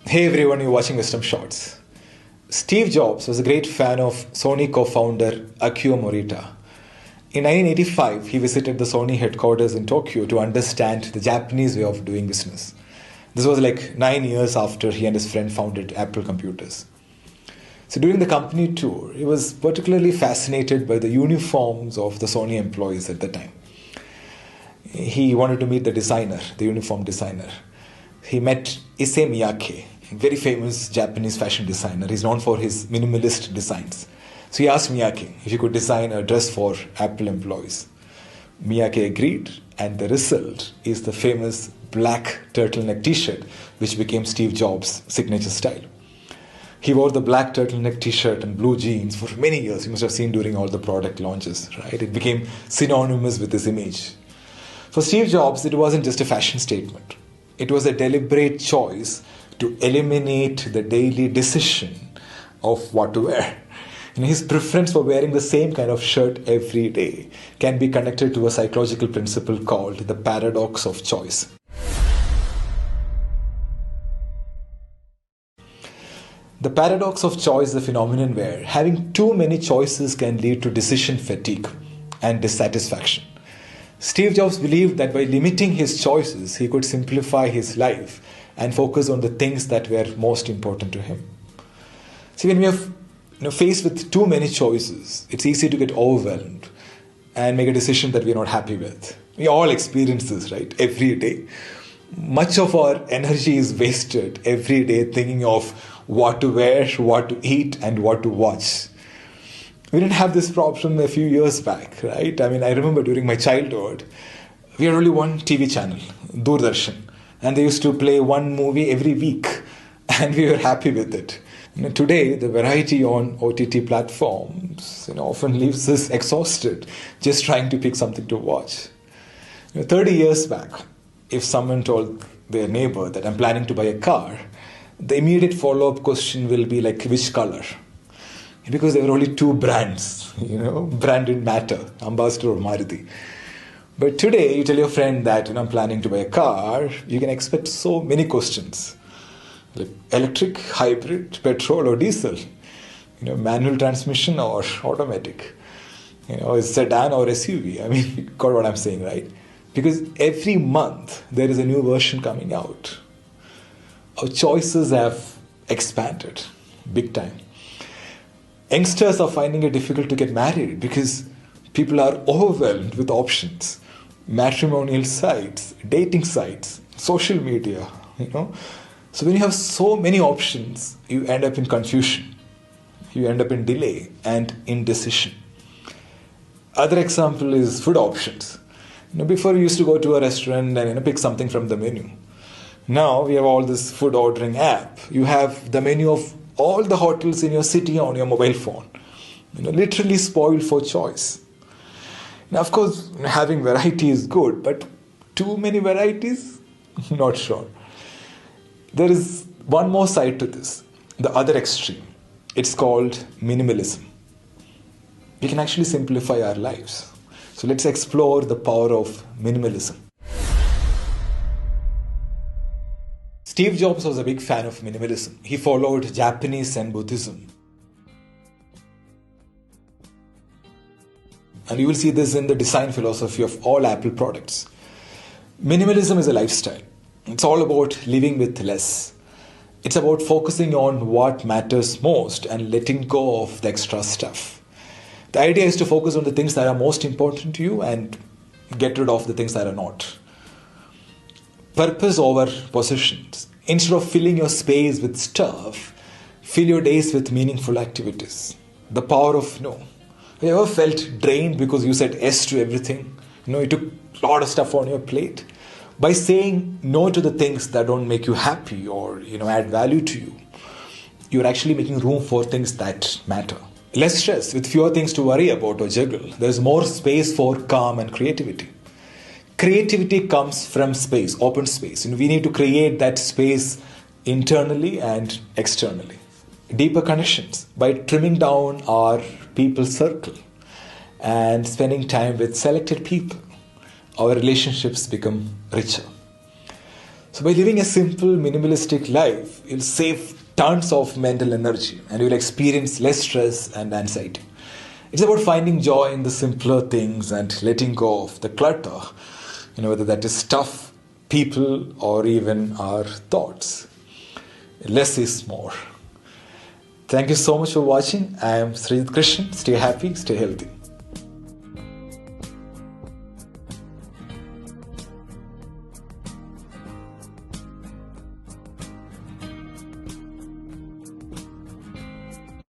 Hey everyone, you're watching Wisdom Shots. Steve Jobs was a great fan of Sony co-founder Akio Morita. In 1985, he visited the Sony headquarters in Tokyo to understand the Japanese way of doing business. This was like 9 years after he and his friend founded Apple Computers. So during the company tour, he was particularly fascinated by the uniforms of the Sony employees at the time. He wanted to meet the designer, the uniform designer. He met Issey Miyake, a very famous Japanese fashion designer. He's known for his minimalist designs. So he asked Miyake if he could design a dress for Apple employees. Miyake agreed, and the result is the famous black turtleneck t-shirt, which became Steve Jobs' signature style. He wore the black turtleneck t-shirt and blue jeans for many years. You must have seen during all the product launches, right? It became synonymous with his image. For Steve Jobs, it wasn't just a fashion statement. It was a deliberate choice to eliminate the daily decision of what to wear. And his preference for wearing the same kind of shirt every day can be connected to a psychological principle called the paradox of choice. The paradox of choice is a phenomenon where having too many choices can lead to decision fatigue and dissatisfaction. Steve Jobs believed that by limiting his choices, he could simplify his life and focus on the things that were most important to him. See, when we are faced with too many choices, it's easy to get overwhelmed and make a decision that we're not happy with. We all experience this, right? Every day. Much of our energy is wasted every day thinking of what to wear, what to eat, and what to watch. We didn't have this problem a few years back, right? I remember during my childhood, we had only one TV channel, Doordarshan, and they used to play one movie every week, and we were happy with it. Today, the variety on OTT platforms often leaves us exhausted just trying to pick something to watch. 30 years back, if someone told their neighbor that I'm planning to buy a car, the immediate follow-up question will be like, which color? Because there were only two brands, brand didn't matter, Ambassador or Maruti. But today, you tell your friend that I'm planning to buy a car, you can expect so many questions. Like electric, hybrid, petrol or diesel, manual transmission or automatic, sedan or SUV. You got what I'm saying, right? Because every month there is a new version coming out. Our choices have expanded big time. Youngsters are finding it difficult to get married because people are overwhelmed with options. Matrimonial sites, dating sites, social media, So when you have so many options, you end up in confusion. You end up in delay and indecision. Other example is food options. Before you used to go to a restaurant and pick something from the menu. Now we have all this food ordering app. You have the menu of all the hotels in your city on your mobile phone. Literally spoiled for choice. Now, of course, having variety is good, but too many varieties? Not sure. There is one more side to this, the other extreme. It's called minimalism. We can actually simplify our lives. So let's explore the power of minimalism. Steve Jobs was a big fan of minimalism. He followed Japanese Zen Buddhism. And you will see this in the design philosophy of all Apple products. Minimalism is a lifestyle. It's all about living with less. It's about focusing on what matters most and letting go of the extra stuff. The idea is to focus on the things that are most important to you and get rid of the things that are not. Purpose over possessions. Instead of filling your space with stuff, fill your days with meaningful activities. The power of no. Have you ever felt drained because you said yes to everything? You took a lot of stuff on your plate. By saying no to the things that don't make you happy or add value to you, you're actually making room for things that matter. Less stress with fewer things to worry about or juggle. There's more space for calm and creativity. Creativity comes from space, open space. We need to create that space internally and externally. Deeper connections by trimming down our people circle and spending time with selected people. Our relationships become richer. So by living a simple, minimalistic life, you'll save tons of mental energy and you'll experience less stress and anxiety. It's about finding joy in the simpler things and letting go of the clutter, whether that is stuff, people, or even our thoughts. Less is more. Thank you so much for watching. I am Sridhar Krishnan. Stay happy, stay healthy.